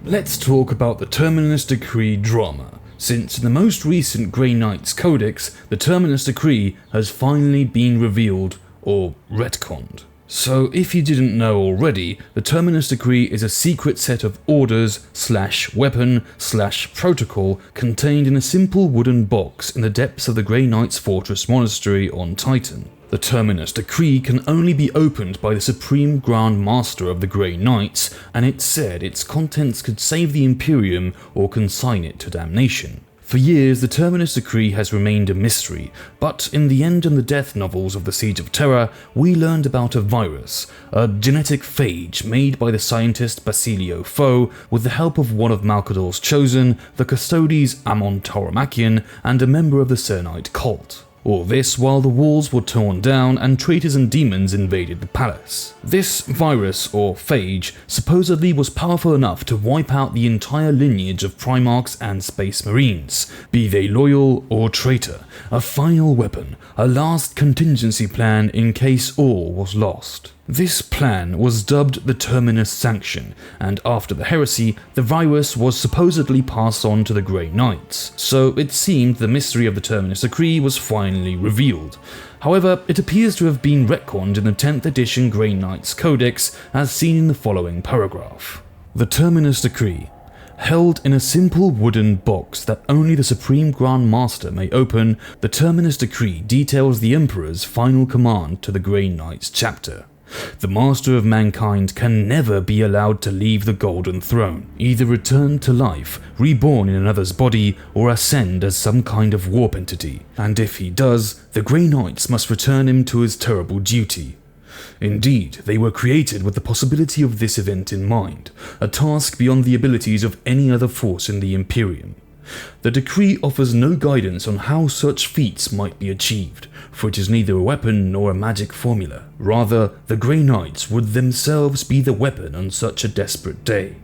let's talk about the Terminus Decree drama, since in the most recent Grey Knights Codex, the Terminus Decree has finally been revealed, or retconned. So if you didn't know already, the Terminus Decree is a secret set of orders / weapon / protocol contained in a simple wooden box in the depths of the Grey Knights Fortress Monastery on Titan. The Terminus Decree can only be opened by the Supreme Grand Master of the Grey Knights, and it's said its contents could save the Imperium or consign it to damnation. For years, the Terminus Decree has remained a mystery, but in the End and the Death novels of the Siege of Terra, we learned about a virus, a genetic phage made by the scientist Basilio Foe with the help of one of Malcador's chosen, the Custodes Amon Tauramachian, and a member of the Cernite cult. All this while the walls were torn down and traitors and demons invaded the palace. This virus, or phage, supposedly was powerful enough to wipe out the entire lineage of Primarchs and Space Marines, be they loyal or traitor, a final weapon, a last contingency plan in case all was lost. This plan was dubbed the Terminus Sanction, and after the heresy, the virus was supposedly passed on to the Grey Knights, so it seemed the mystery of the Terminus Decree was finally revealed. However, it appears to have been retconned in the 10th edition Grey Knights Codex as seen in the following paragraph. The Terminus Decree. Held in a simple wooden box that only the Supreme Grand Master may open, the Terminus Decree details the Emperor's final command to the Grey Knights chapter. The Master of Mankind can never be allowed to leave the Golden Throne, either return to life, reborn in another's body, or ascend as some kind of warp entity, and if he does, the Grey Knights must return him to his terrible duty. Indeed, they were created with the possibility of this event in mind, a task beyond the abilities of any other force in the Imperium. The decree offers no guidance on how such feats might be achieved, for it is neither a weapon nor a magic formula. Rather, the Grey Knights would themselves be the weapon on such a desperate day,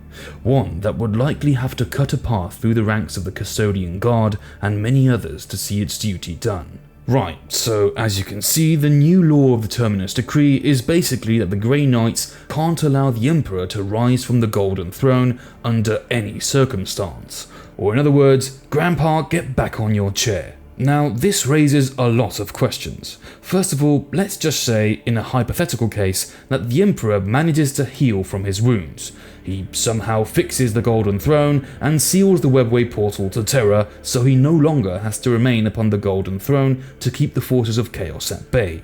one that would likely have to cut a path through the ranks of the Custodian Guard and many others to see its duty done. Right, so as you can see, the new law of the Terminus Decree is basically that the Grey Knights can't allow the Emperor to rise from the Golden Throne under any circumstance. Or in other words, Grandpa, get back on your chair. Now, this raises a lot of questions. First of all, let's just say, in a hypothetical case, that the Emperor manages to heal from his wounds. He somehow fixes the Golden Throne and seals the webway portal to Terra, so he no longer has to remain upon the Golden Throne to keep the forces of Chaos at bay.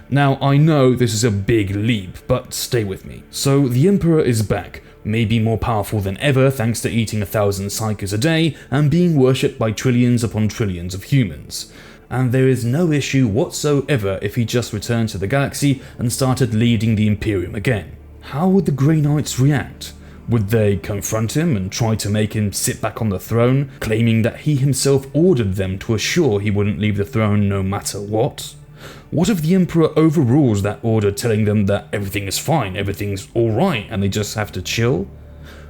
Now, I know this is a big leap, but stay with me. So, the Emperor is back, maybe more powerful than ever thanks to eating 1,000 psychers a day and being worshipped by trillions upon trillions of humans. And there is no issue whatsoever if he just returned to the galaxy and started leading the Imperium again. How would the Grey Knights react? Would they confront him and try to make him sit back on the throne, claiming that he himself ordered them to assure he wouldn't leave the throne no matter what? What if the Emperor overrules that order, telling them that everything is fine, everything's alright, and they just have to chill?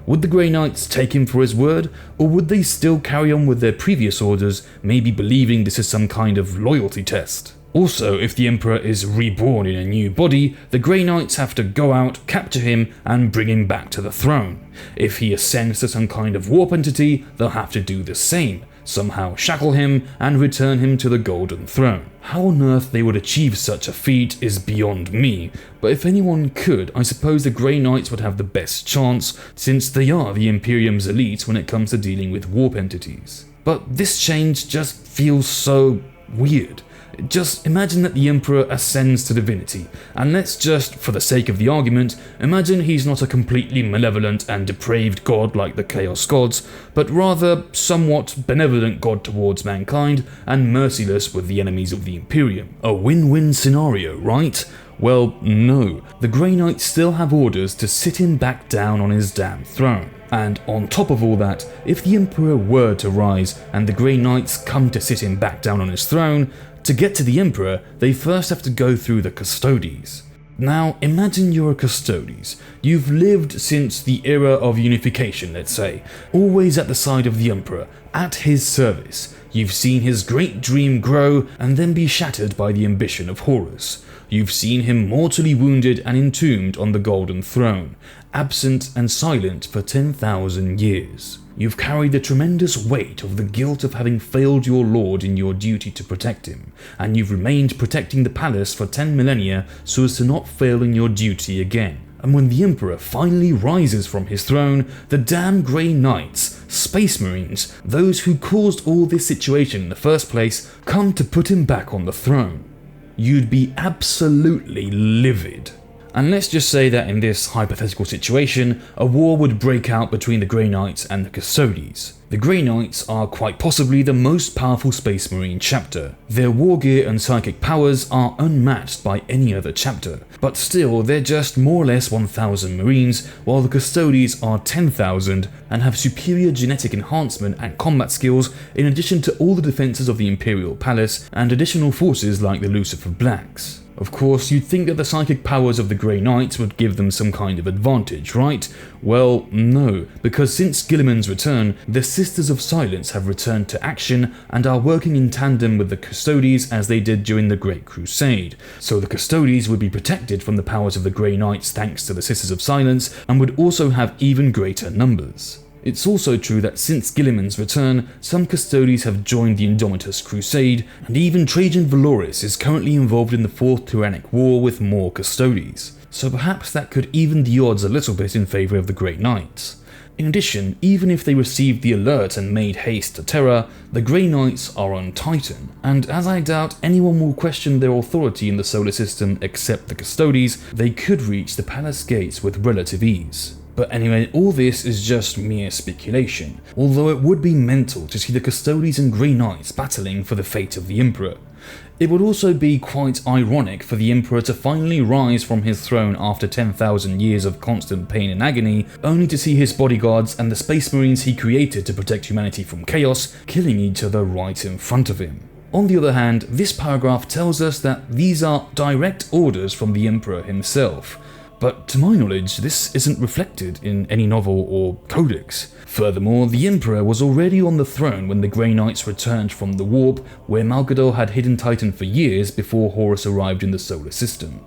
Would the Grey Knights take him for his word, or would they still carry on with their previous orders, maybe believing this is some kind of loyalty test? Also, if the Emperor is reborn in a new body, the Grey Knights have to go out, capture him, and bring him back to the throne. If he ascends to some kind of warp entity, they'll have to do the same, somehow shackle him and return him to the Golden Throne. How on earth they would achieve such a feat is beyond me, but if anyone could, I suppose the Grey Knights would have the best chance, since they are the Imperium's elite when it comes to dealing with warp entities. But this change just feels so weird. Just imagine that the Emperor ascends to divinity, and let's just, for the sake of the argument, imagine he's not a completely malevolent and depraved god like the Chaos Gods, but rather somewhat benevolent god towards mankind and merciless with the enemies of the Imperium. A win-win scenario, right? Well, no. The Grey Knights still have orders to sit him back down on his damn throne. And on top of all that, if the Emperor were to rise and the Grey Knights come to sit him back down on his throne, to get to the Emperor, they first have to go through the Custodes. Now, imagine you're a Custodes. You've lived since the era of unification, let's say, always at the side of the Emperor, at his service. You've seen his great dream grow and then be shattered by the ambition of Horus. You've seen him mortally wounded and entombed on the Golden Throne, absent and silent for 10,000 years. You've carried the tremendous weight of the guilt of having failed your lord in your duty to protect him, and you've remained protecting the palace for 10 millennia so as to not fail in your duty again. And when the Emperor finally rises from his throne, the damn Grey Knights, Space Marines, those who caused all this situation in the first place, come to put him back on the throne. You'd be absolutely livid. And let's just say that in this hypothetical situation, a war would break out between the Grey Knights and the Custodes. The Grey Knights are quite possibly the most powerful Space Marine chapter. Their war gear and psychic powers are unmatched by any other chapter, but still they're just more or less 1,000 Marines, while the Custodes are 10,000 and have superior genetic enhancement and combat skills in addition to all the defenses of the Imperial Palace and additional forces like the Lucifer Blacks. Of course, you'd think that the psychic powers of the Grey Knights would give them some kind of advantage, right? Well, no, because since Guilliman's return, the Sisters of Silence have returned to action and are working in tandem with the Custodes as they did during the Great Crusade. So the Custodes would be protected from the powers of the Grey Knights thanks to the Sisters of Silence and would also have even greater numbers. It's also true that since Guilliman's return, some Custodes have joined the Indomitus Crusade, and even Trajan Valoris is currently involved in the Fourth Tyrannic War with more Custodes, so perhaps that could even the odds a little bit in favour of the Grey Knights. In addition, even if they received the alert and made haste to Terra, the Grey Knights are on Titan, and as I doubt anyone will question their authority in the solar system except the Custodes, they could reach the palace gates with relative ease. But anyway, all this is just mere speculation, although it would be mental to see the Custodes and Grey Knights battling for the fate of the Emperor. It would also be quite ironic for the Emperor to finally rise from his throne after 10,000 years of constant pain and agony, only to see his bodyguards and the Space Marines he created to protect humanity from chaos killing each other right in front of him. On the other hand, this paragraph tells us that these are direct orders from the Emperor himself. But to my knowledge, this isn't reflected in any novel or codex. Furthermore, the Emperor was already on the throne when the Grey Knights returned from the warp, where Malgador had hidden Titan for years before Horus arrived in the solar system.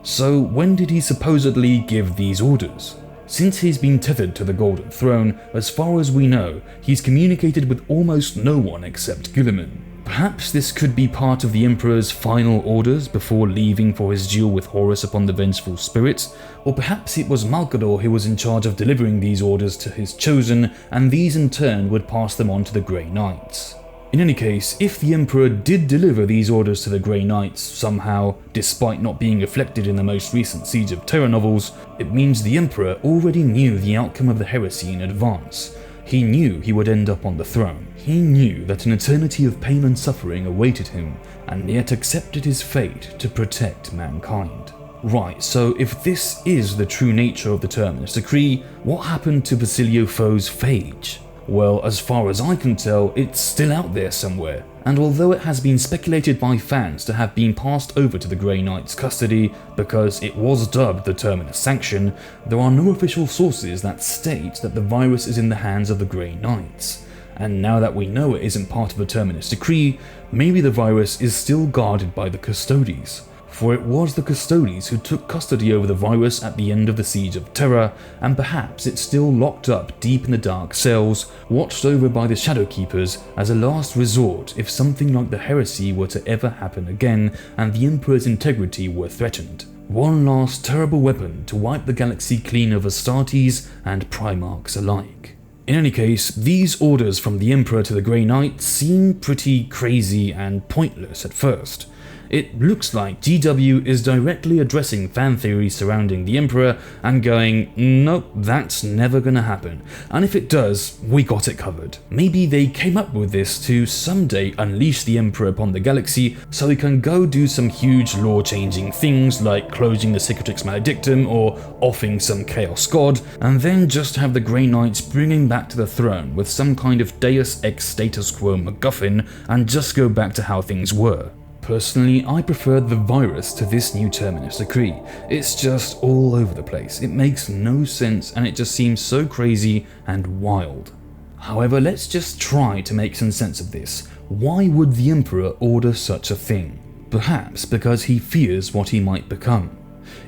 So when did he supposedly give these orders? Since he's been tethered to the Golden Throne, as far as we know, he's communicated with almost no one except Guilliman. Perhaps this could be part of the Emperor's final orders before leaving for his duel with Horus upon the Vengeful Spirit, or perhaps it was Malgador who was in charge of delivering these orders to his chosen, and these in turn would pass them on to the Grey Knights. In any case, if the Emperor did deliver these orders to the Grey Knights somehow, despite not being reflected in the most recent Siege of Terra novels, it means the Emperor already knew the outcome of the heresy in advance. He knew he would end up on the throne. He knew that an eternity of pain and suffering awaited him, and yet accepted his fate to protect mankind. Right, so if this is the true nature of the Terminus Decree, what happened to Basilio Foe's Phage? Well, as far as I can tell, it's still out there somewhere, and although it has been speculated by fans to have been passed over to the Grey Knights' custody because it was dubbed the Terminus Sanction, there are no official sources that state that the virus is in the hands of the Grey Knights. And now that we know it isn't part of the Terminus Decree, maybe the virus is still guarded by the Custodes. For it was the Custodes who took custody over the virus at the end of the Siege of Terra, and perhaps it's still locked up deep in the dark cells, watched over by the Shadow Keepers as a last resort if something like the heresy were to ever happen again and the Emperor's integrity were threatened. One last terrible weapon to wipe the galaxy clean of Astartes and Primarchs alike. In any case, these orders from the Emperor to the Grey Knights seem pretty crazy and pointless at first. It looks like GW is directly addressing fan theories surrounding the Emperor and going, nope, that's never gonna happen, and if it does, we got it covered. Maybe they came up with this to someday unleash the Emperor upon the galaxy so he can go do some huge lore-changing things like closing the Cicatrix Maledictum or offing some Chaos God, and then just have the Grey Knights bring him back to the throne with some kind of Deus Ex Status Quo MacGuffin and just go back to how things were. Personally, I prefer the virus to this new Terminus Decree. It's just all over the place, it makes no sense and it just seems so crazy and wild. However, let's just try to make some sense of this. Why would the Emperor order such a thing? perhaps because he fears what he might become.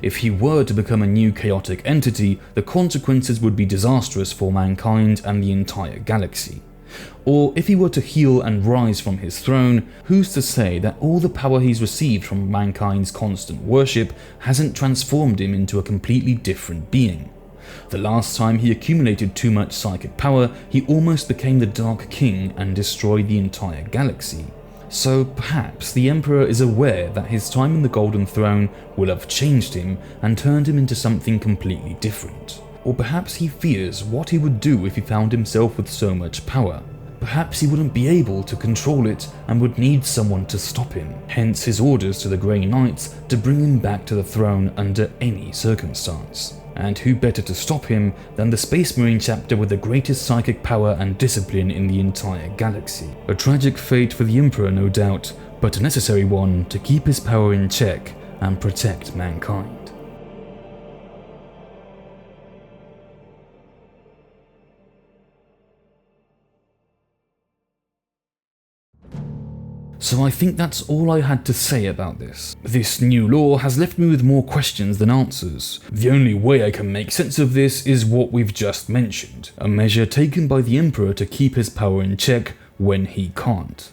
If he were to become a new chaotic entity, the consequences would be disastrous for mankind and the entire galaxy. Or if he were to heal and rise from his throne, who's to say that all the power he's received from mankind's constant worship hasn't transformed him into a completely different being? The last time he accumulated too much psychic power, he almost became the Dark King and destroyed the entire galaxy. So perhaps the Emperor is aware that his time in the Golden Throne will have changed him and turned him into something completely different. Or perhaps he fears what he would do if he found himself with so much power. Perhaps he wouldn't be able to control it and would need someone to stop him, hence his orders to the Grey Knights to bring him back to the throne under any circumstance. And who better to stop him than the Space Marine chapter with the greatest psychic power and discipline in the entire galaxy. A tragic fate for the Emperor, no doubt, but a necessary one to keep his power in check and protect mankind. So I think that's all I had to say about this. This new lore has left me with more questions than answers. The only way I can make sense of this is what we've just mentioned, a measure taken by the Emperor to keep his power in check when he can't.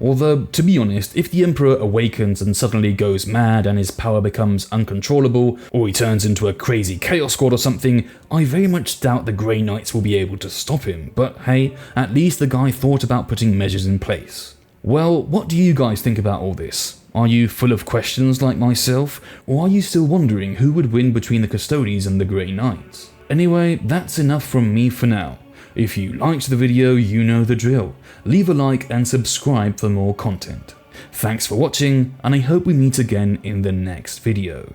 Although, to be honest, if the Emperor awakens and suddenly goes mad and his power becomes uncontrollable, or he turns into a crazy chaos squad or something, I very much doubt the Grey Knights will be able to stop him, but hey, at least the guy thought about putting measures in place. Well, what do you guys think about all this? Are you full of questions like myself, or are you still wondering who would win between the Custodes and the Grey Knights? Anyway, that's enough from me for now. If you liked the video, you know the drill. Leave a like and subscribe for more content. Thanks for watching, and I hope we meet again in the next video.